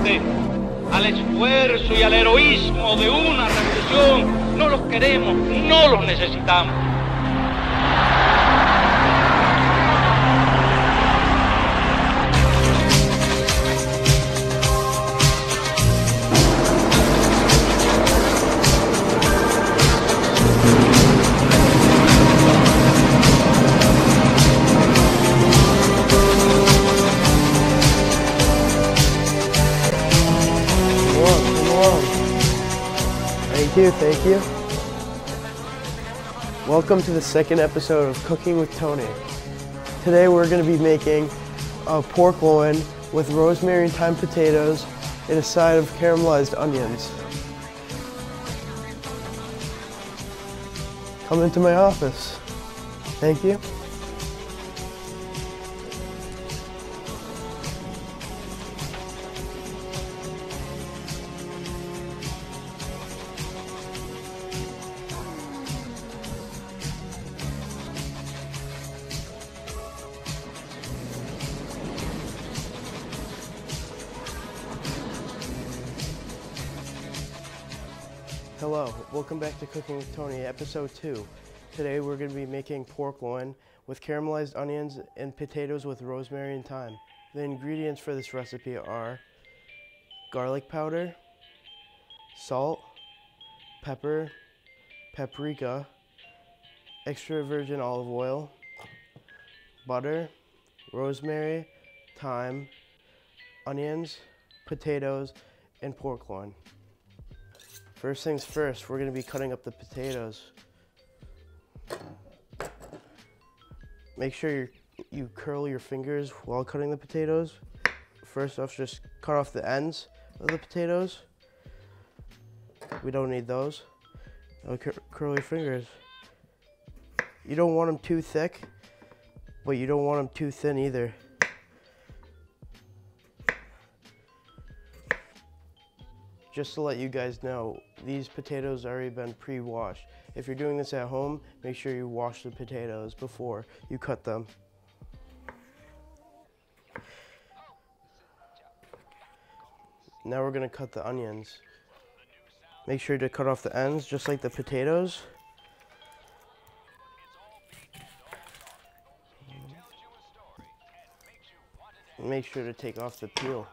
frente al esfuerzo y al heroísmo de una revolución. No los queremos, no los necesitamos. Thank you. Welcome to the second episode of Cooking with Tony. Today we're going to be making a pork loin with rosemary and thyme potatoes and a side of caramelized onions. Come into my office. Thank you. Hello, welcome back to Cooking with Tony, episode 2. Today we're going to be making pork loin with caramelized onions and potatoes with rosemary and thyme. The ingredients for this recipe are garlic powder, salt, pepper, paprika, extra virgin olive oil, butter, rosemary, thyme, onions, potatoes, and pork loin. First things first, we're going to be cutting up the potatoes. Make sure you curl your fingers while cutting the potatoes. First off, just cut off the ends of the potatoes. We don't need those. Now curl your fingers. You don't want them too thick, but you don't want them too thin either. Just to let you guys know, these potatoes have already been pre-washed. If you're doing this at home, make sure you wash the potatoes before you cut them. Now we're going to cut the onions. Make sure to cut off the ends just like the potatoes. Make sure to take off the peel.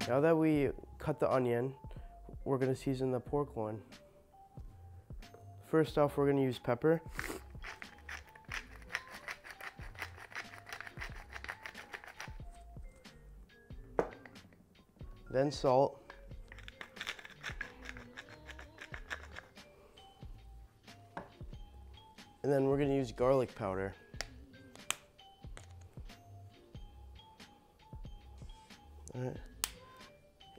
Now that we cut the onion, we're going to season the pork loin. First off, we're going to use pepper. Then salt. And then we're going to use garlic powder. All right.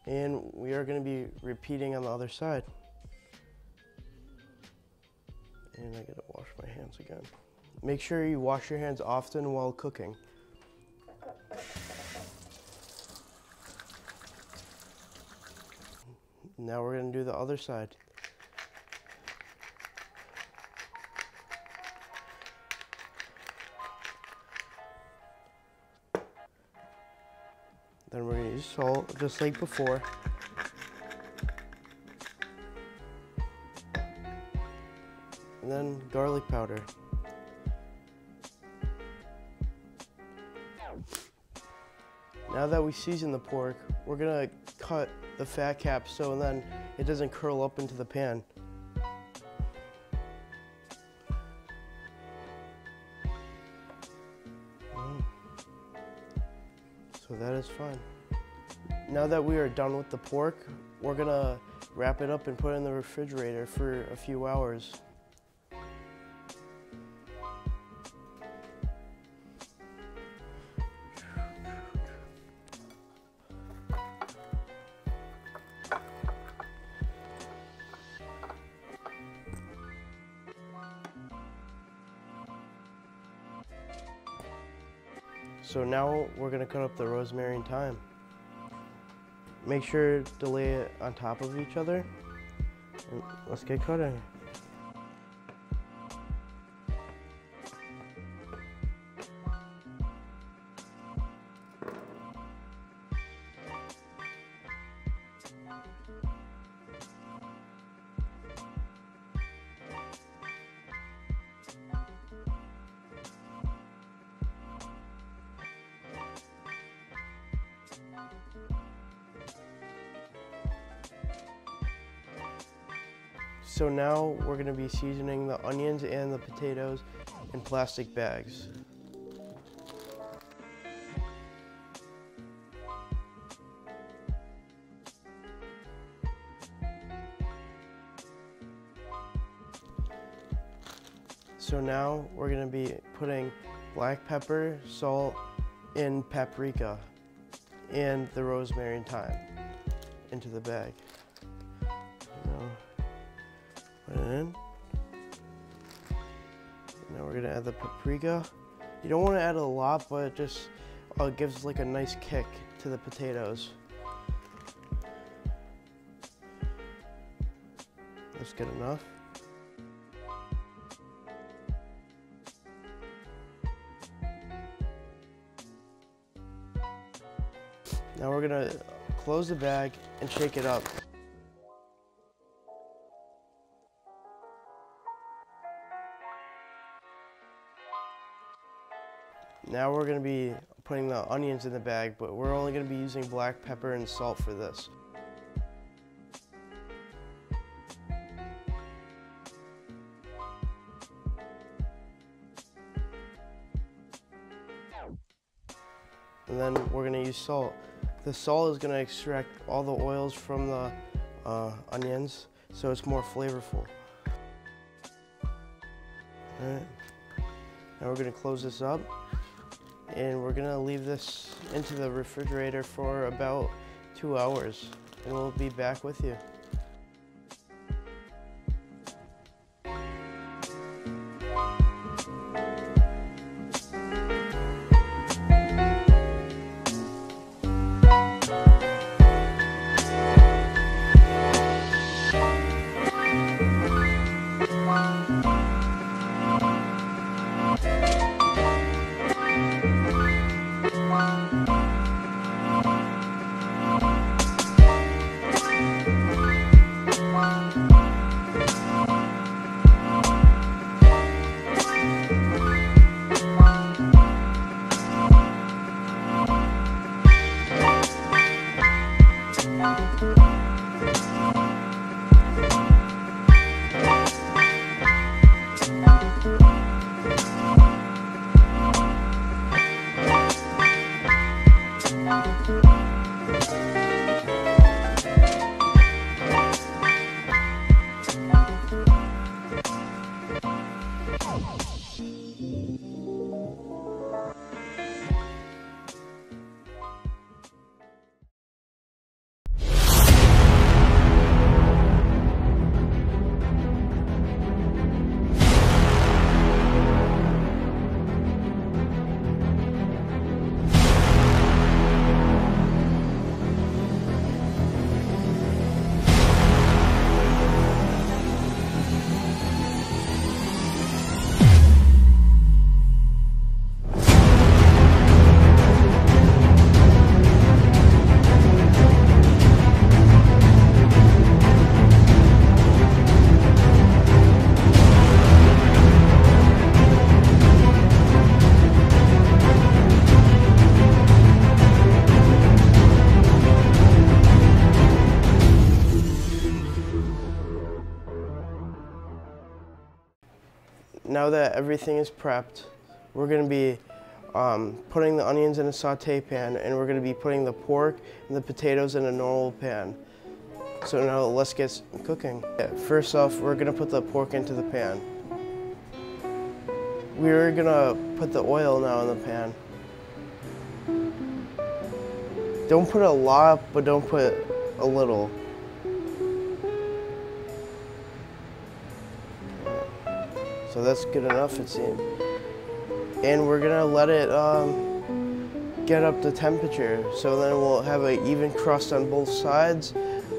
And we are going to be repeating on the other side. And I gotta wash my hands again. Make sure you wash your hands often while cooking. Now we're going to do the other side. Then we're going to use salt, just like before. And then garlic powder. Now that we season the pork, we're going to cut the fat cap so then it doesn't curl up into the pan. So that is fine. Now that we are done with the pork, we're gonna wrap it up and put it in the refrigerator for a few hours. So now we're gonna cut up the rosemary and thyme. Make sure to lay it on top of each other. And let's get cutting. So now we're going to be seasoning the onions and the potatoes in plastic bags. So now we're going to be putting black pepper, salt, and paprika, and the rosemary and thyme into the bag. Put it in. Now we're gonna add the paprika. You don't want to add a lot, but it just gives like a nice kick to the potatoes. That's good enough. Now we're gonna close the bag and shake it up. Now we're going to be putting the onions in the bag, but we're only going to be using black pepper and salt for this. And then we're going to use salt. The salt is going to extract all the oils from the onions, so it's more flavorful. All right. Now we're going to close this up. And we're gonna leave this into the refrigerator for about 2 hours, and we'll be back with you. Now that everything is prepped, we're going to be putting the onions in a saute pan, and we're going to be putting the pork and the potatoes in a normal pan. So now let's get cooking. First off, we're going to put the pork into the pan. We're going to put the oil now in the pan. Don't put a lot, but don't put a little. So that's good enough, it seems. And we're gonna let it get up to temperature, so then we'll have an even crust on both sides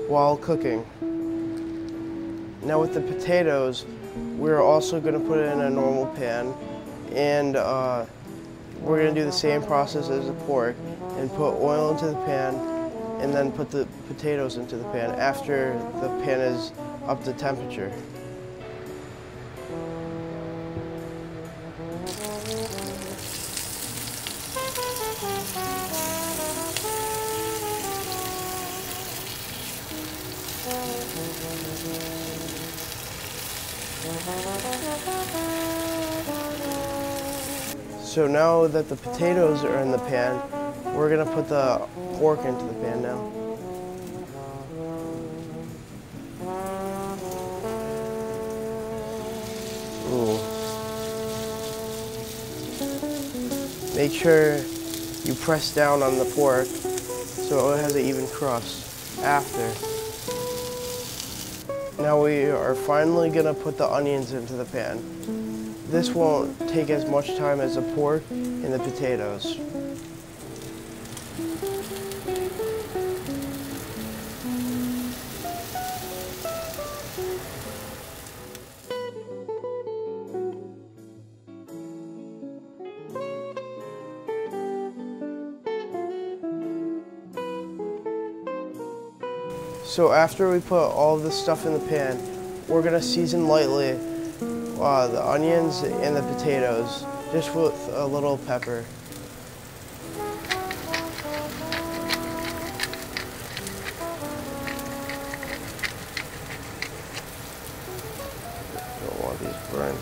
while cooking. Now with the potatoes, we're also gonna put it in a normal pan, and we're gonna do the same process as the pork and put oil into the pan and then put the potatoes into the pan after the pan is up to temperature. So now that the potatoes are in the pan, we're gonna put the pork into the pan now. Ooh. Make sure you press down on the pork so it has an even crust after. Now we are finally gonna put the onions into the pan. This won't take as much time as the pork and the potatoes. So after we put all this stuff in the pan, we're gonna season lightly the onions and the potatoes, just with a little pepper. Don't want these burned.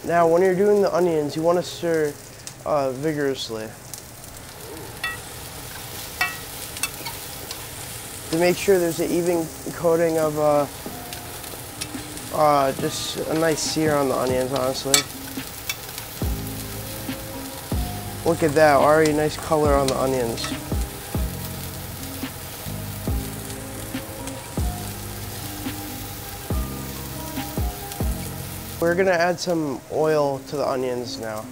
Now, when you're doing the onions, you want to stir vigorously to make sure there's an even coating of just a nice sear on the onions, honestly. Look at that, already nice color on the onions. We're gonna add some oil to the onions now.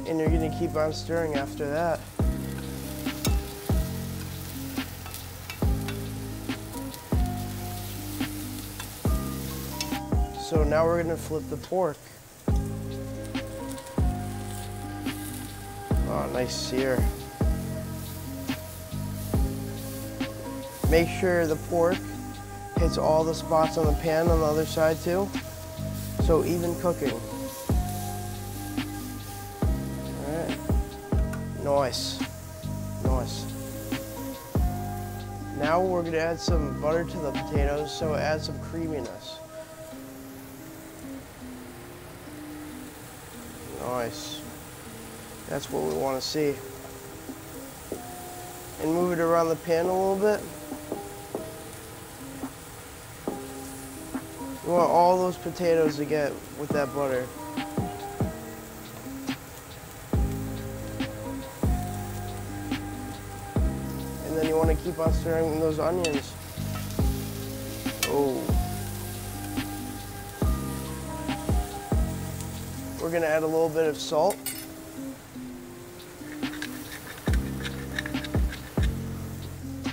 And you're gonna keep on stirring after that. So now we're gonna flip the pork. Oh, nice sear. Make sure the pork hits all the spots on the pan on the other side too. So even cooking. Alright. Nice. Nice. Now we're gonna add some butter to the potatoes so it adds some creaminess. Nice. That's what we want to see. And move it around the pan a little bit. You want all those potatoes to get with that butter. And then you want to keep on stirring those onions. Oh. We're going to add a little bit of salt.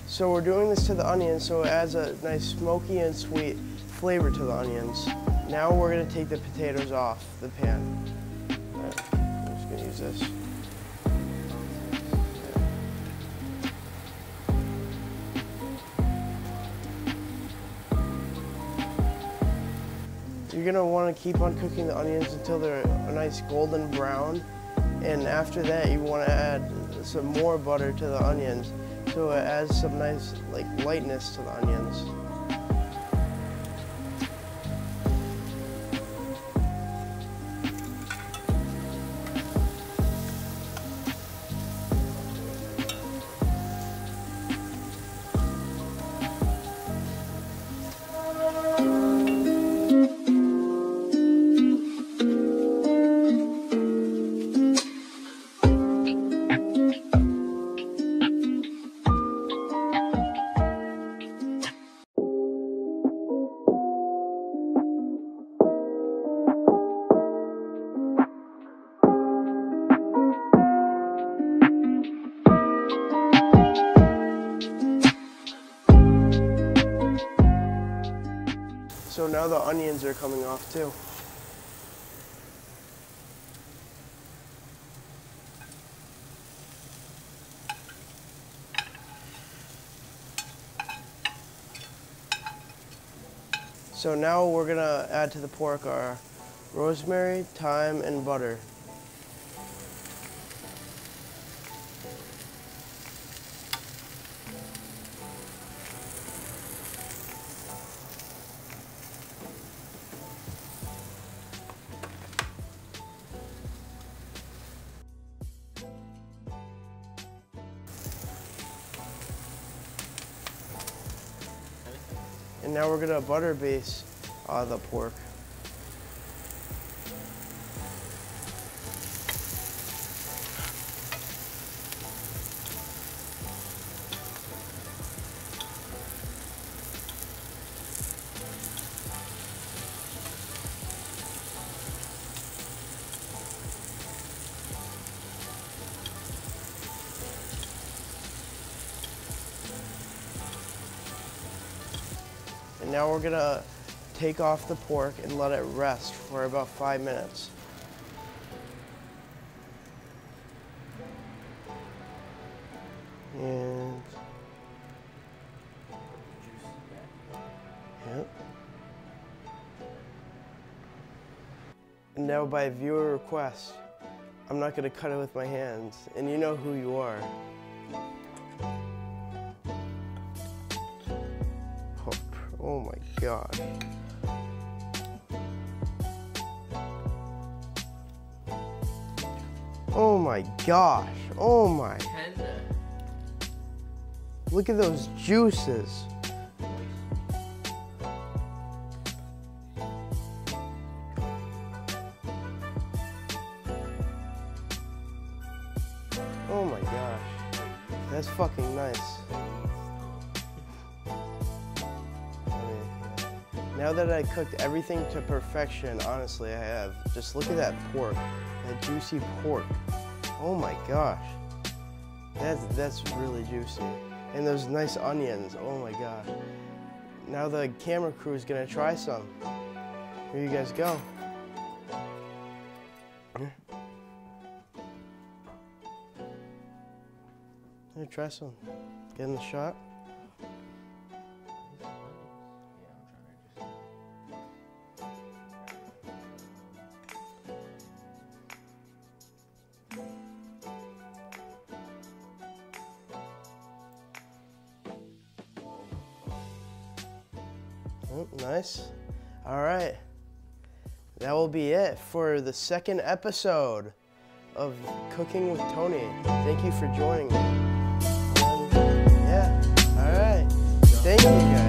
So we're doing this to the onions so it adds a nice smoky and sweet flavor to the onions. Now we're gonna take the potatoes off the pan. Alright, I'm just gonna use this. You're gonna wanna keep on cooking the onions until they're a nice golden brown. And after that, you wanna add some more butter to the onions so it adds some nice lightness to the onions. So now the onions are coming off too. So now we're gonna add to the pork our rosemary, thyme, and butter. And now we're gonna butter base the pork. And now we're gonna take off the pork and let it rest for about 5 minutes. And yep. And now by viewer request, I'm not gonna cut it with my hands, and you know who you are. Oh my gosh. Oh my gosh. Oh my. Look at those juices. Oh my gosh. That's fucking nice. Now that I cooked everything to perfection, honestly, I have. Just look at that pork, that juicy pork. Oh my gosh, that's really juicy. And those nice onions, oh my gosh. Now the camera crew is gonna try some. Here you guys go. Here, try some. Get in the shot. Oh, nice. All right. That will be it for the second episode of Cooking with Tony. Thank you for joining me. Yeah. All right. Thank you, guys.